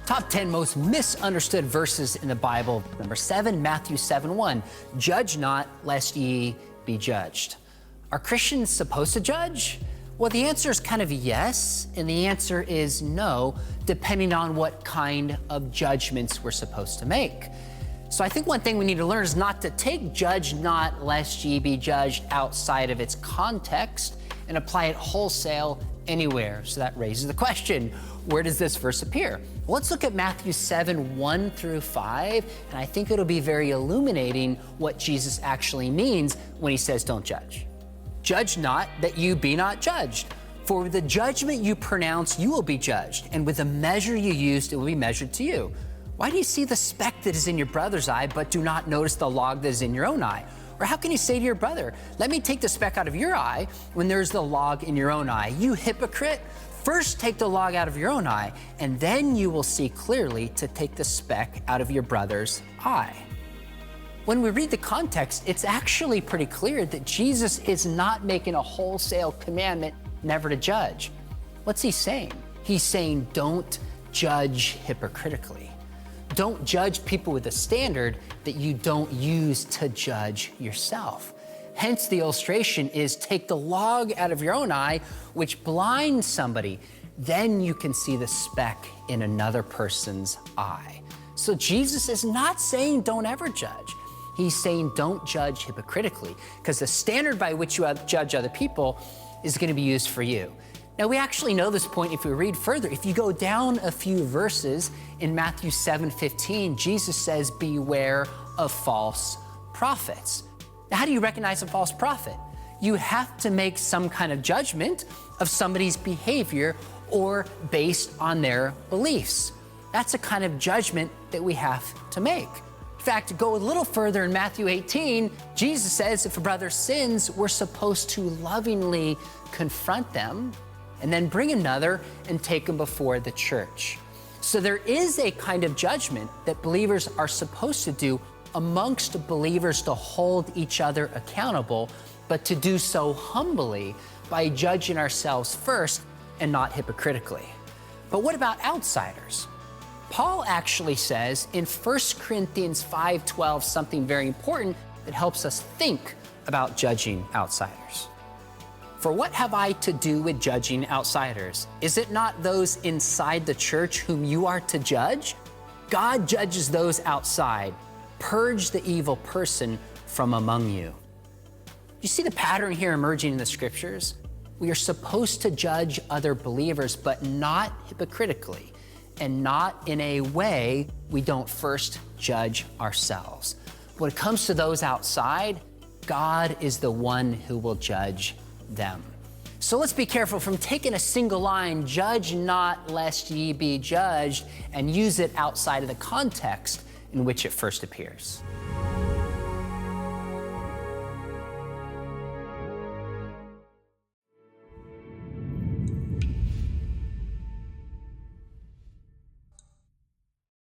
Top 10 most misunderstood verses in the Bible. Number 7, Matthew 7:1. Judge not, lest ye be judged. Are Christians supposed to judge? Well, the answer is kind of yes, and the answer is no, depending on what kind of judgments we're supposed to make. So I think one thing we need to learn is not to take judge not, lest ye be judged outside of its context and apply it wholesale anywhere. So that raises the question, where does this verse appear? Well, let's look at Matthew 7:1 through 5, and I think it'll be very illuminating what Jesus actually means when he says don't judge. Judge not, that you be not judged. For with the judgment you pronounce, you will be judged, and with the measure you use, it will be measured to you. Why do you see the speck that is in your brother's eye, but do not notice the log that is in your own eye? Or how can you say to your brother, let me take the speck out of your eye, when there's the log in your own eye? You hypocrite! First take the log out of your own eye, and then you will see clearly to take the speck out of your brother's eye. When we read the context, it's actually pretty clear that Jesus is not making a wholesale commandment never to judge. What's he saying? He's saying don't judge hypocritically. Don't judge people with a standard that you don't use to judge yourself. Hence, the illustration is take the log out of your own eye, which blinds somebody. Then you can see the speck in another person's eye. So Jesus is not saying don't ever judge. He's saying don't judge hypocritically, because the standard by which you judge other people is going to be used for you. Now, we actually know this point if we read further. If you go down a few verses in Matthew 7:15, Jesus says, beware of false prophets. Now, how do you recognize a false prophet? You have to make some kind of judgment of somebody's behavior or based on their beliefs. That's a kind of judgment that we have to make. In fact, to go a little further in Matthew 18, Jesus says if a brother sins, we're supposed to lovingly confront them and then bring another and take them before the church. So there is a kind of judgment that believers are supposed to do amongst believers to hold each other accountable, but to do so humbly by judging ourselves first and not hypocritically. But what about outsiders? Paul actually says in 1 Corinthians 5:12 something very important that helps us think about judging outsiders. For what have I to do with judging outsiders? Is it not those inside the church whom you are to judge? God judges those outside. Purge the evil person from among you. You see the pattern here emerging in the scriptures? We are supposed to judge other believers, but not hypocritically, and not in a way we don't first judge ourselves. When it comes to those outside, God is the one who will judge them. So let's be careful from taking a single line, judge not lest ye be judged, and use it outside of the context in which it first appears.